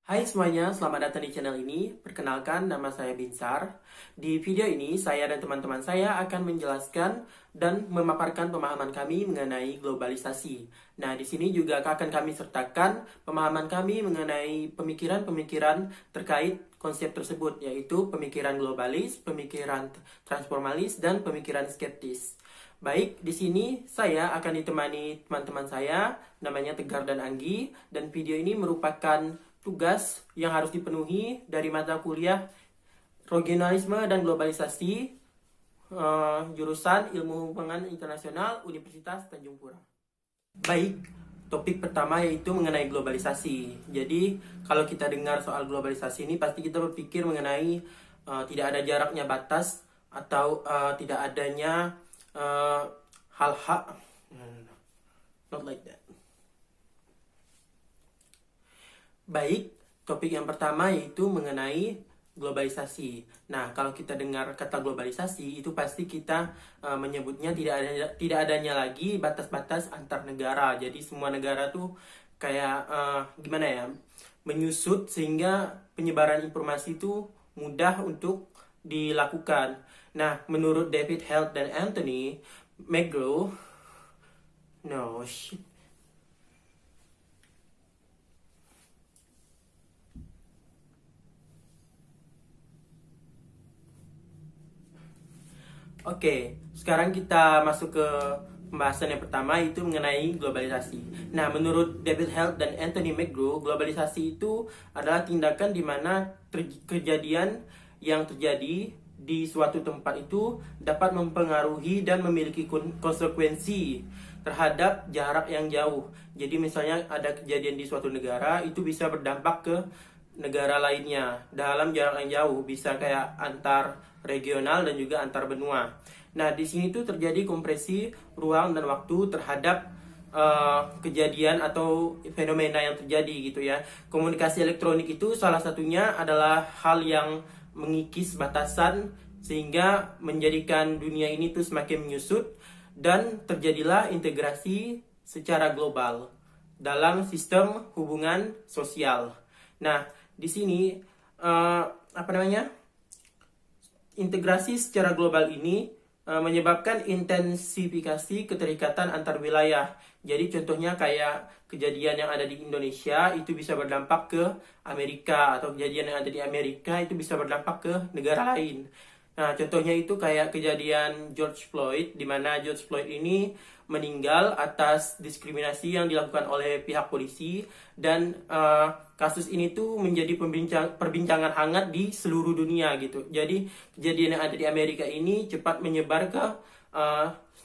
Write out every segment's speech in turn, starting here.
Hai semuanya, selamat datang di channel ini. Perkenalkan, nama saya Binsar. Di video ini, saya dan teman-teman saya akan menjelaskan dan memaparkan pemahaman kami mengenai globalisasi. Nah, di sini juga akan kami sertakan pemahaman kami mengenai pemikiran-pemikiran terkait konsep tersebut, yaitu pemikiran globalis, pemikiran transformalis, dan pemikiran skeptis. Baik, di sini saya akan ditemani teman-teman saya, namanya Tegar dan Anggi, dan video ini merupakan tugas yang harus dipenuhi dari mata kuliah Regionalisme dan Globalisasi, jurusan Ilmu Hubungan Internasional Universitas Tanjung Pura. Baik, topik pertama yaitu mengenai globalisasi. Jadi, kalau kita dengar soal globalisasi ini, pasti kita berpikir mengenai tidak ada jaraknya batas atau tidak adanya hal-hal, not like that. Baik, topik yang pertama yaitu mengenai globalisasi. Nah, kalau kita dengar kata globalisasi, itu pasti kita menyebutnya tidak adanya lagi batas-batas antar negara. Jadi semua negara tuh kayak gimana ya, menyusut sehingga penyebaran informasi itu mudah untuk dilakukan. Nah, menurut David Held dan Anthony McGraw, no shit. Oke, sekarang kita masuk ke pembahasan yang pertama, itu mengenai globalisasi. Nah, menurut David Held dan Anthony McGraw, globalisasi itu adalah tindakan di mana kejadian yang terjadi di suatu tempat itu dapat mempengaruhi dan memiliki konsekuensi terhadap jarak yang jauh. Jadi misalnya ada kejadian di suatu negara, itu bisa berdampak ke negara lainnya dalam jarak yang jauh, bisa kayak antar regional dan juga antar benua. Nah, di sini tuh terjadi kompresi ruang dan waktu terhadap kejadian atau fenomena yang terjadi gitu ya. Komunikasi elektronik itu salah satunya adalah hal yang mengikis batasan sehingga menjadikan dunia ini tuh semakin menyusut dan terjadilah integrasi secara global dalam sistem hubungan sosial. Nah, di sini apa namanya? Integrasi secara global ini menyebabkan intensifikasi keterikatan antar wilayah. Jadi contohnya kayak kejadian yang ada di Indonesia itu bisa berdampak ke Amerika, atau kejadian yang ada di Amerika itu bisa berdampak ke negara lain. Nah, contohnya itu kayak kejadian George Floyd, di mana George Floyd ini meninggal atas diskriminasi yang dilakukan oleh pihak polisi, dan kasus ini tuh menjadi perbincangan hangat di seluruh dunia gitu. Jadi kejadian yang ada di Amerika ini cepat menyebar ke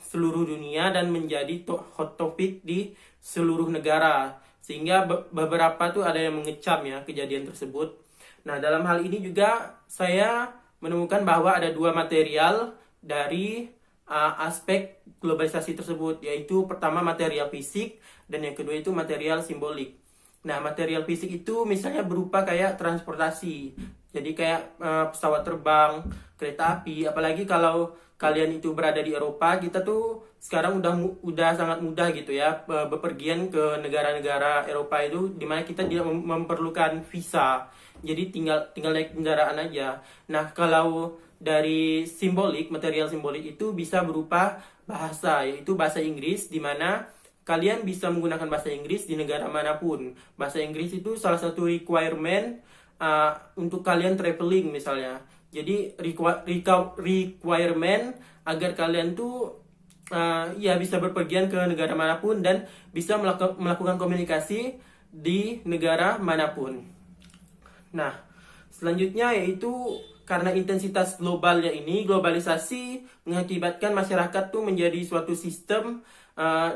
seluruh dunia dan menjadi hot topic di seluruh negara, sehingga beberapa tuh ada yang mengecam ya kejadian tersebut. Nah, dalam hal ini juga saya menemukan bahwa ada dua material dari aspek globalisasi tersebut, yaitu pertama material fisik dan yang kedua itu material simbolik. Nah, material fisik itu misalnya berupa kayak transportasi, jadi kayak pesawat terbang, kereta api. Apalagi kalau kalian itu berada di Eropa, kita tuh sekarang udah sangat mudah gitu ya bepergian ke negara-negara Eropa itu, dimana kita tidak memerlukan visa. Jadi tinggal naik kendaraan aja. Nah, kalau dari simbolik, material simbolik itu bisa berupa bahasa, yaitu bahasa Inggris, di mana kalian bisa menggunakan bahasa Inggris di negara manapun. Bahasa Inggris itu salah satu requirement untuk kalian traveling misalnya. Jadi requirement agar kalian tuh ya bisa berpergian ke negara manapun dan bisa melakukan komunikasi di negara manapun. Nah, selanjutnya yaitu karena intensitas globalnya ini, globalisasi mengakibatkan masyarakat tuh menjadi suatu sistem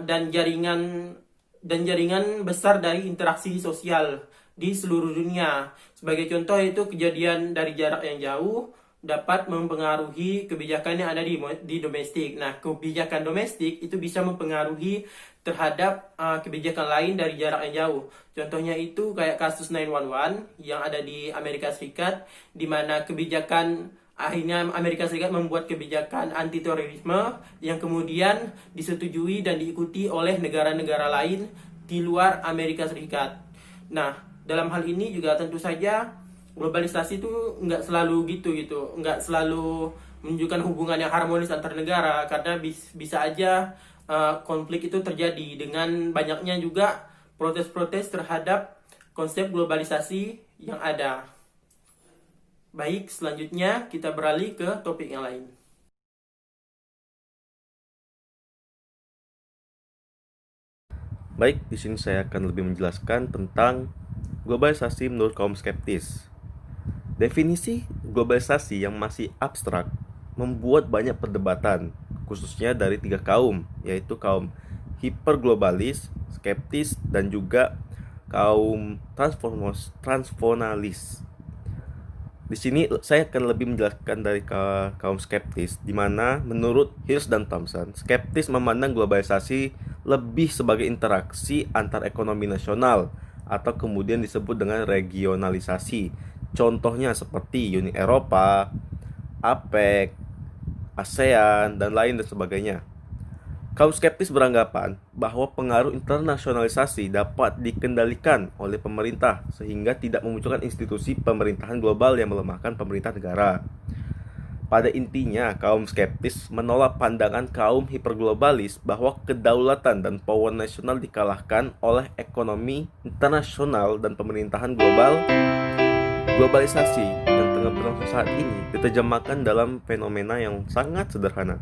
dan jaringan besar dari interaksi sosial di seluruh dunia. Sebagai contoh itu kejadian dari jarak yang jauh dapat mempengaruhi kebijakan yang ada di domestik. Nah, kebijakan domestik itu bisa mempengaruhi terhadap kebijakan lain dari jarak yang jauh. Contohnya itu kayak kasus 911 yang ada di Amerika Serikat, di mana akhirnya Amerika Serikat membuat kebijakan anti terorisme yang kemudian disetujui dan diikuti oleh negara-negara lain di luar Amerika Serikat. Nah, dalam hal ini juga tentu saja globalisasi itu nggak selalu gitu, nggak selalu menunjukkan hubungan yang harmonis antar negara, karena bisa aja konflik itu terjadi dengan banyaknya juga protes-protes terhadap konsep globalisasi yang ada. Baik, selanjutnya kita beralih ke topik yang lain. Baik, di sini saya akan lebih menjelaskan tentang globalisasi menurut kaum skeptis. Definisi globalisasi yang masih abstrak membuat banyak perdebatan, khususnya dari 3 kaum, yaitu kaum hiperglobalis, skeptis, dan juga kaum transformalis. Di sini saya akan lebih menjelaskan dari kaum skeptis, di mana menurut Hirsch dan Thompson, skeptis memandang globalisasi lebih sebagai interaksi antar ekonomi nasional atau kemudian disebut dengan regionalisasi. Contohnya seperti Uni Eropa, APEC, ASEAN, dan lain dan sebagainya. Kaum skeptis beranggapan bahwa pengaruh internasionalisasi dapat dikendalikan oleh pemerintah sehingga tidak memunculkan institusi pemerintahan global yang melemahkan pemerintah negara. Pada intinya, kaum skeptis menolak pandangan kaum hiperglobalis bahwa kedaulatan dan power nasional dikalahkan oleh ekonomi internasional dan pemerintahan global. Globalisasi yang tengah berlangsung saat ini diterjemahkan dalam fenomena yang sangat sederhana,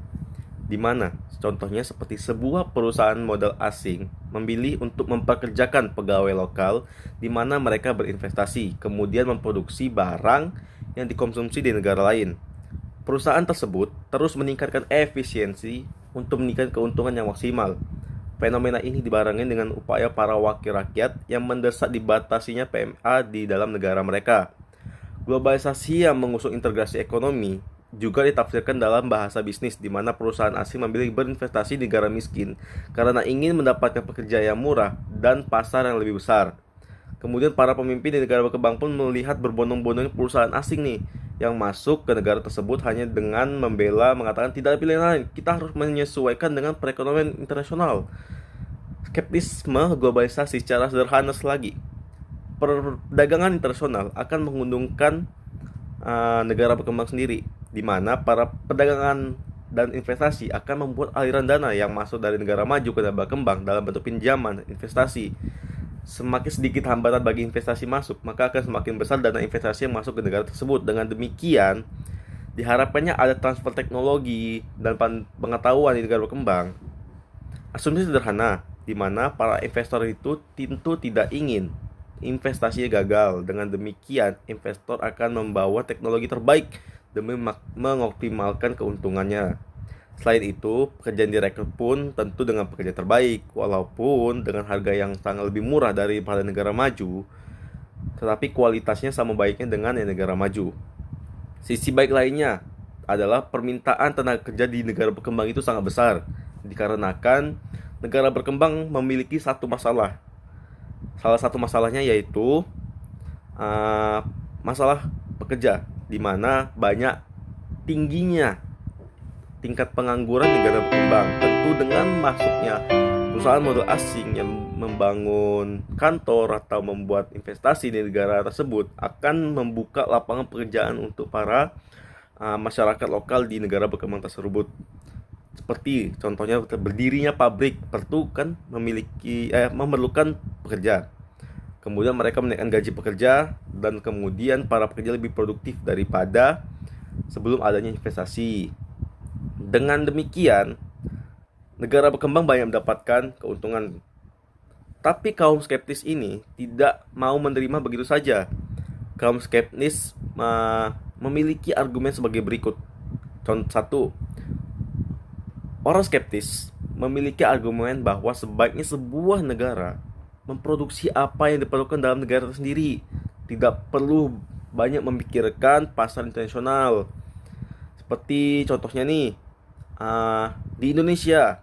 di mana contohnya seperti sebuah perusahaan modal asing memilih untuk mempekerjakan pegawai lokal di mana mereka berinvestasi, kemudian memproduksi barang yang dikonsumsi di negara lain. Perusahaan tersebut terus meningkatkan efisiensi untuk meningkatkan keuntungan yang maksimal. Fenomena ini dibarengi dengan upaya para wakil rakyat yang mendesak dibatasinya PMA di dalam negara mereka. Globalisasi yang mengusung integrasi ekonomi juga ditafsirkan dalam bahasa bisnis, di mana perusahaan asing memilih berinvestasi di negara miskin karena ingin mendapatkan pekerja yang murah dan pasar yang lebih besar. Kemudian para pemimpin di negara berkembang pun melihat berbondong-bondongnya perusahaan asing nih yang masuk ke negara tersebut hanya dengan mengatakan tidak ada pilihan lain, kita harus menyesuaikan dengan perekonomian internasional. Skeptisme globalisasi secara sederhana lagi, perdagangan internasional akan menguntungkan negara berkembang sendiri, di mana para perdagangan dan investasi akan membuat aliran dana yang masuk dari negara maju ke negara berkembang dalam bentuk pinjaman investasi. Semakin sedikit hambatan bagi investasi masuk, maka akan semakin besar dana investasi yang masuk ke negara tersebut. Dengan demikian, diharapkannya ada transfer teknologi dan pengetahuan di negara berkembang. Asumsi sederhana, di mana para investor itu tentu tidak ingin investasinya gagal. Dengan demikian, investor akan membawa teknologi terbaik demi mengoptimalkan keuntungannya. Selain itu, pekerjaan direkrut pun tentu dengan pekerja terbaik, walaupun dengan harga yang sangat lebih murah daripada negara maju, tetapi kualitasnya sama baiknya dengan yang negara maju. Sisi baik lainnya adalah permintaan tenaga kerja di negara berkembang itu sangat besar, dikarenakan negara berkembang memiliki satu masalah. Salah satu masalahnya yaitu masalah pekerja, di mana banyak tingginya tingkat pengangguran negara berkembang. Tentu dengan masuknya perusahaan modal asing yang membangun kantor atau membuat investasi di negara tersebut akan membuka lapangan pekerjaan untuk para masyarakat lokal di negara berkembang tersebut. Seperti contohnya berdirinya pabrik, perlu kan memerlukan pekerja. Kemudian mereka menaikkan gaji pekerja dan kemudian para pekerja lebih produktif daripada sebelum adanya investasi. Dengan demikian, negara berkembang banyak mendapatkan keuntungan. Tapi kaum skeptis ini tidak mau menerima begitu saja. Kaum skeptis memiliki argumen sebagai berikut. Contoh 1. Orang skeptis memiliki argumen bahwa sebaiknya sebuah negara memproduksi apa yang diperlukan dalam negara sendiri. Tidak perlu banyak memikirkan pasar internasional. Seperti contohnya nih, di Indonesia,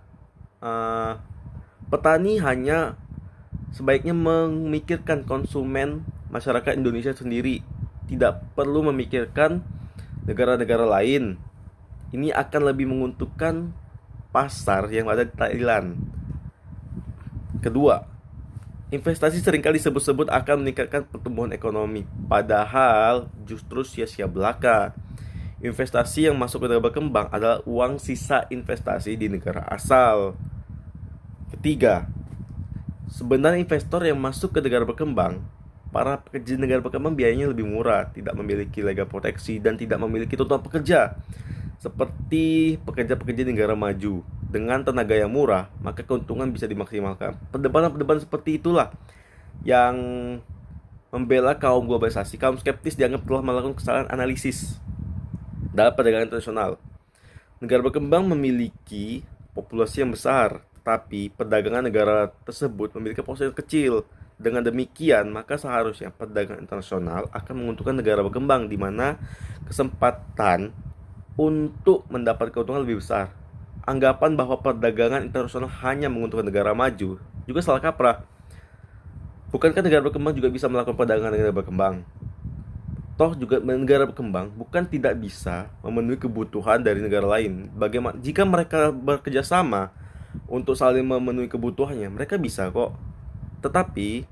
petani hanya sebaiknya memikirkan konsumen masyarakat Indonesia sendiri, tidak perlu memikirkan negara-negara lain. Ini akan lebih menguntungkan pasar yang ada di Thailand. Kedua, Investasi seringkali disebut-sebut akan meningkatkan pertumbuhan ekonomi, padahal justru sia-sia belaka. Investasi yang masuk ke negara berkembang adalah uang sisa investasi di negara asal. Ketiga, sebenarnya investor yang masuk ke negara berkembang, para pekerja negara berkembang biayanya lebih murah, tidak memiliki legal proteksi, dan tidak memiliki tuntutan pekerja. Seperti pekerja-pekerja di negara maju. Dengan tenaga yang murah, maka keuntungan bisa dimaksimalkan. Perdebatan-perdebatan seperti itulah yang membela kaum globalisasi. Kaum skeptis dianggap telah melakukan kesalahan analisis dalam perdagangan internasional. Negara berkembang memiliki populasi yang besar, tetapi perdagangan negara tersebut memiliki populasi yang kecil. Dengan demikian, maka seharusnya perdagangan internasional akan menguntungkan negara berkembang, di mana kesempatan untuk mendapat keuntungan lebih besar. Anggapan bahwa perdagangan internasional hanya menguntungkan negara maju juga salah kaprah. Bukankah negara berkembang juga bisa melakukan perdagangan dengan negara berkembang? Toh juga negara berkembang bukan tidak bisa memenuhi kebutuhan dari negara lain. Bagaimana jika mereka bekerja sama untuk saling memenuhi kebutuhannya, mereka bisa kok. Tetapi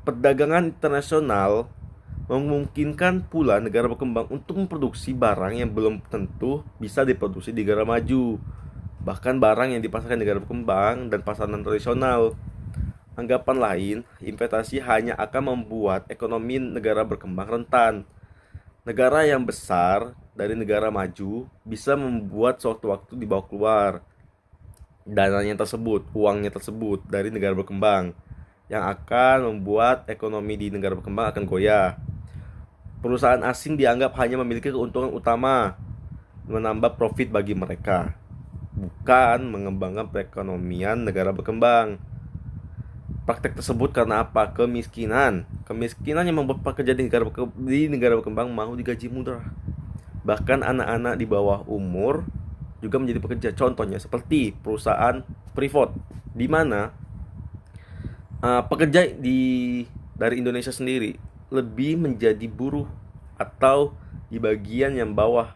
perdagangan internasional memungkinkan pula negara berkembang untuk memproduksi barang yang belum tentu bisa diproduksi di negara maju, bahkan barang yang dipasarkan di negara berkembang dan pasaran tradisional. Anggapan lain, investasi hanya akan membuat ekonomi negara berkembang rentan. Negara yang besar dari negara maju bisa membuat suatu waktu dibawa keluar dananya tersebut, uangnya tersebut dari negara berkembang, yang akan membuat ekonomi di negara berkembang akan goyah. Perusahaan asing dianggap hanya memiliki keuntungan utama, menambah profit bagi mereka, bukan mengembangkan perekonomian negara berkembang. Praktek tersebut karena apa? Kemiskinan. Kemiskinan yang membuat pekerja di negara berkembang mau digaji murah. Bahkan anak-anak di bawah umur juga menjadi pekerja. Contohnya seperti perusahaan Freeport, di mana pekerja dari Indonesia sendiri lebih menjadi buruh atau di bagian yang bawah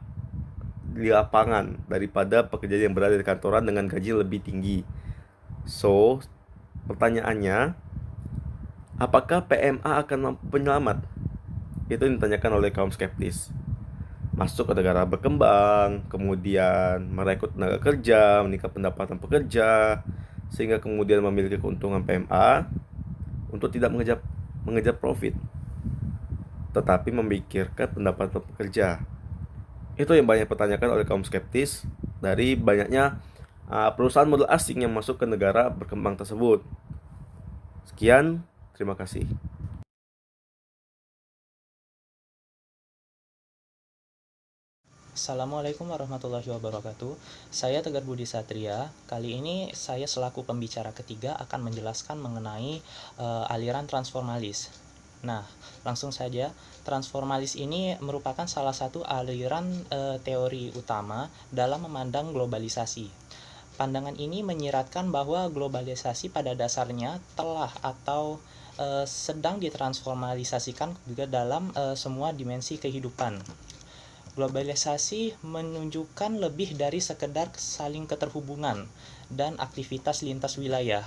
di lapangan daripada pekerja yang berada di kantoran dengan gaji lebih tinggi. So, pertanyaannya, apakah PMA akan mampu penyelamat? Itu yang ditanyakan oleh kaum skeptis. Masuk ke negara berkembang, kemudian merekrut tenaga kerja, meningkat pendapatan pekerja, sehingga kemudian memiliki keuntungan PMA untuk tidak mengejar profit, tetapi memikirkan pendapatan pekerja. Itu yang banyak dipertanyakan oleh kaum skeptis dari banyaknya perusahaan modal asing yang masuk ke negara berkembang tersebut. Sekian, terima kasih. Assalamualaikum warahmatullahi wabarakatuh. Saya Tegar Budi Satria. Kali ini saya selaku pembicara ketiga akan menjelaskan mengenai aliran transformalis. Nah, langsung saja. Transformalis ini merupakan salah satu aliran teori utama dalam memandang globalisasi. Pandangan ini menyiratkan bahwa globalisasi pada dasarnya telah atau sedang ditransformalisasikan juga dalam semua dimensi kehidupan. Globalisasi menunjukkan lebih dari sekedar saling keterhubungan dan aktivitas lintas wilayah.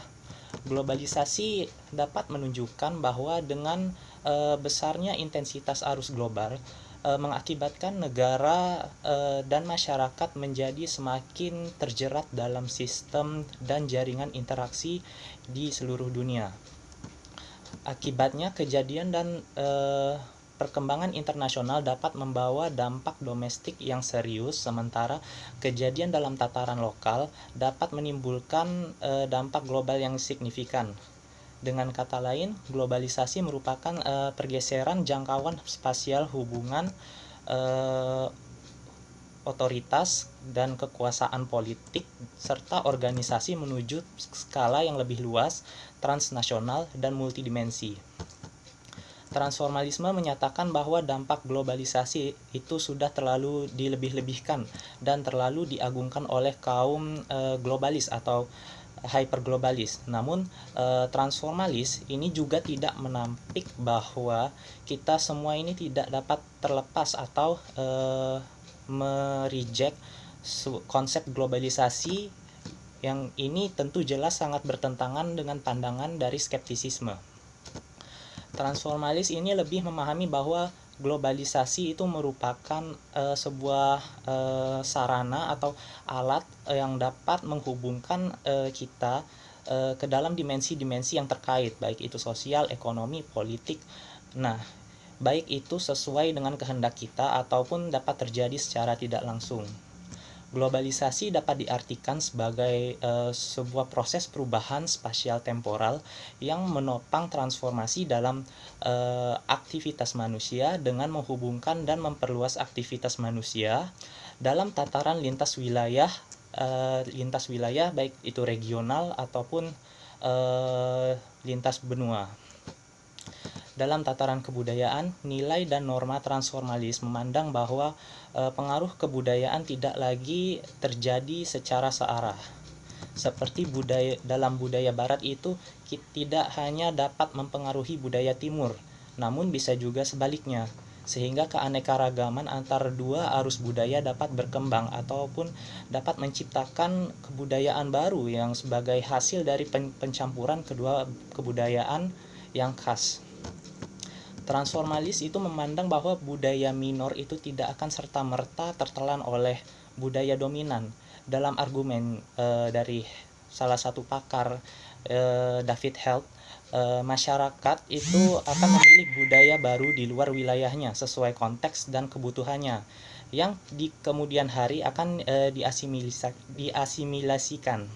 Globalisasi dapat menunjukkan bahwa dengan besarnya intensitas arus global mengakibatkan negara dan masyarakat menjadi semakin terjerat dalam sistem dan jaringan interaksi di seluruh dunia. Akibatnya kejadian dan perkembangan internasional dapat membawa dampak domestik yang serius, sementara kejadian dalam tataran lokal dapat menimbulkan dampak global yang signifikan. Dengan kata lain, globalisasi merupakan pergeseran jangkauan spasial hubungan otoritas dan kekuasaan politik serta organisasi menuju skala yang lebih luas, transnasional, dan multidimensi. Transformalisme menyatakan bahwa dampak globalisasi itu sudah terlalu dilebih-lebihkan dan terlalu diagungkan oleh kaum globalis atau hyperglobalis. Namun transformalis ini juga tidak menampik bahwa kita semua ini tidak dapat terlepas atau mereject konsep globalisasi Yang ini tentu jelas sangat bertentangan dengan pandangan dari skeptisisme. Transformalis ini lebih memahami bahwa globalisasi itu merupakan sebuah sarana atau alat yang dapat menghubungkan kita ke dalam dimensi-dimensi yang terkait, baik itu sosial, ekonomi, politik. Nah, baik itu sesuai dengan kehendak kita ataupun dapat terjadi secara tidak langsung. Globalisasi dapat diartikan sebagai sebuah proses perubahan spasial temporal yang menopang transformasi dalam aktivitas manusia dengan menghubungkan dan memperluas aktivitas manusia dalam tataran lintas wilayah baik itu regional ataupun lintas benua. Dalam tataran kebudayaan, nilai dan norma transformalis memandang bahwa pengaruh kebudayaan tidak lagi terjadi secara searah. Seperti dalam budaya barat itu tidak hanya dapat mempengaruhi budaya timur, namun bisa juga sebaliknya, sehingga keanekaragaman antar dua arus budaya dapat berkembang ataupun dapat menciptakan kebudayaan baru yang sebagai hasil dari pencampuran kedua kebudayaan yang khas. Transformalis itu memandang bahwa budaya minor itu tidak akan serta-merta tertelan oleh budaya dominan. Dalam argumen dari salah satu pakar, David Held, masyarakat itu akan memilih budaya baru di luar wilayahnya sesuai konteks dan kebutuhannya, yang di kemudian hari akan diasimilasikan.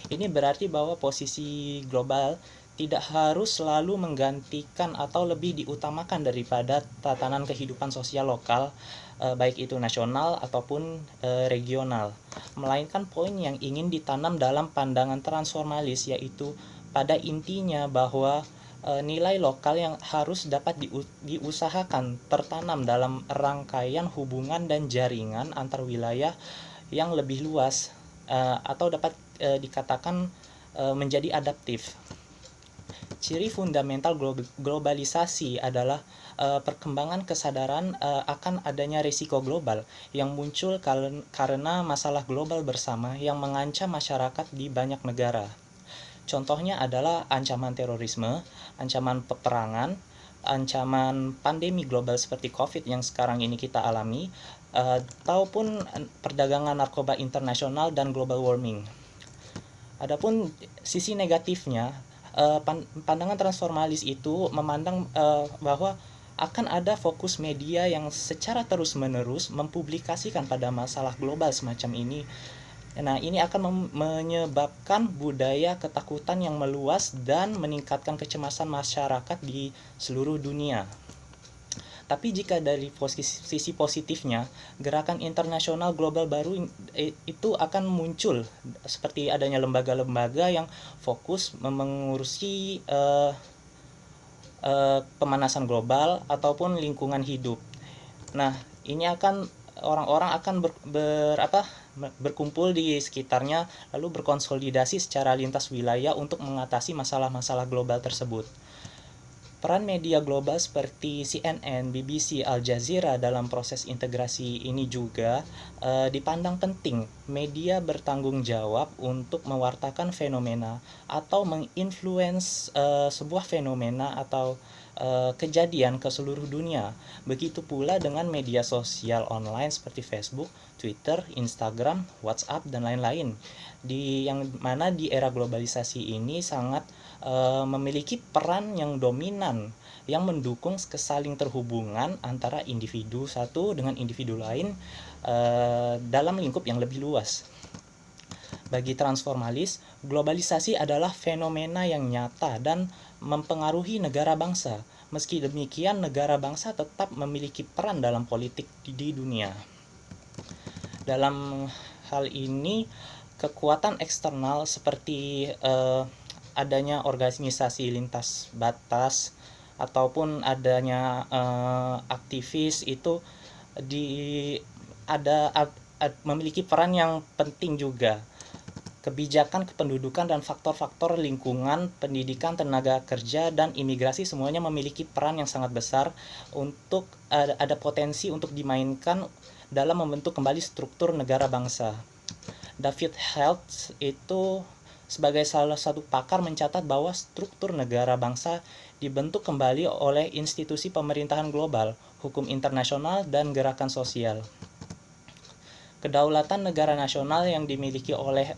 Ini berarti bahwa posisi global tidak harus selalu menggantikan atau lebih diutamakan daripada tatanan kehidupan sosial lokal, baik itu nasional ataupun regional. Melainkan poin yang ingin ditanam dalam pandangan transformalis yaitu pada intinya bahwa nilai lokal yang harus dapat diusahakan tertanam dalam rangkaian hubungan dan jaringan antar wilayah yang lebih luas atau dapat dikatakan menjadi adaptif. Ciri fundamental globalisasi adalah perkembangan kesadaran akan adanya risiko global yang muncul karena masalah global bersama yang mengancam masyarakat di banyak negara. Contohnya adalah ancaman terorisme, ancaman peperangan, ancaman pandemi global seperti COVID yang sekarang ini kita alami, ataupun perdagangan narkoba internasional dan global warming. Adapun sisi negatifnya, pandangan transformalis itu memandang bahwa akan ada fokus media yang secara terus-menerus mempublikasikan pada masalah global semacam ini. Nah, ini akan menyebabkan budaya ketakutan yang meluas dan meningkatkan kecemasan masyarakat di seluruh dunia. Tapi jika dari sisi positifnya, gerakan internasional global baru itu akan muncul seperti adanya lembaga-lembaga yang fokus mengurusi pemanasan global ataupun lingkungan hidup. Nah, ini akan orang-orang akan berkumpul di sekitarnya lalu berkonsolidasi secara lintas wilayah untuk mengatasi masalah-masalah global tersebut. Peran media global seperti CNN, BBC, Al Jazeera dalam proses integrasi ini juga dipandang penting. Media bertanggung jawab untuk mewartakan fenomena atau menginfluence sebuah fenomena atau kejadian ke seluruh dunia. Begitu pula dengan media sosial online seperti Facebook, Twitter, Instagram, WhatsApp, dan lain-lain. Yang mana di era globalisasi ini sangat memiliki peran yang dominan yang mendukung kesaling terhubungan antara individu satu dengan individu lain dalam lingkup yang lebih luas. Bagi transformalis, globalisasi adalah fenomena yang nyata dan mempengaruhi negara bangsa. Meski demikian, negara bangsa tetap memiliki peran dalam politik di dunia. Dalam hal ini, kekuatan eksternal seperti adanya organisasi lintas batas ataupun adanya aktivis itu memiliki peran yang penting juga. Kebijakan kependudukan dan faktor-faktor lingkungan, pendidikan, tenaga kerja, dan imigrasi semuanya memiliki peran yang sangat besar untuk ada potensi untuk dimainkan dalam membentuk kembali struktur negara bangsa. David Heltz itu sebagai salah satu pakar mencatat bahwa struktur negara bangsa dibentuk kembali oleh institusi pemerintahan global, hukum internasional, dan gerakan sosial. Kedaulatan negara nasional yang dimiliki oleh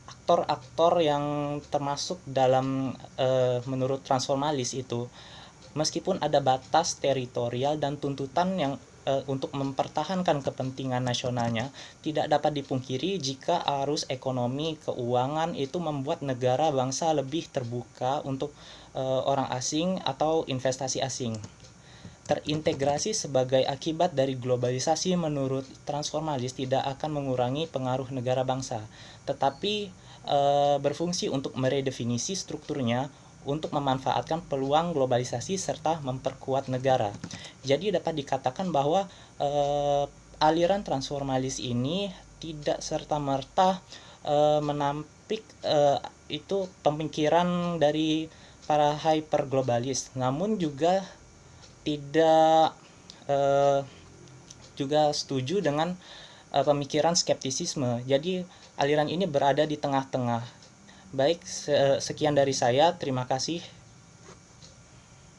aktor-aktor yang termasuk dalam menurut transformalis itu, meskipun ada batas teritorial dan tuntutan yang untuk mempertahankan kepentingan nasionalnya, tidak dapat dipungkiri jika arus ekonomi keuangan itu membuat negara bangsa lebih terbuka untuk orang asing atau investasi asing. Terintegrasi sebagai akibat dari globalisasi menurut transformalis tidak akan mengurangi pengaruh negara bangsa, tetapi berfungsi untuk meredefinisi strukturnya untuk memanfaatkan peluang globalisasi serta memperkuat negara. Jadi dapat dikatakan bahwa aliran transformalis ini tidak serta-merta menampik itu pemikiran dari para hyperglobalis, namun juga tidak juga setuju dengan pemikiran skeptisisme. Jadi aliran ini berada di tengah-tengah. Baik, sekian dari saya. Terima kasih.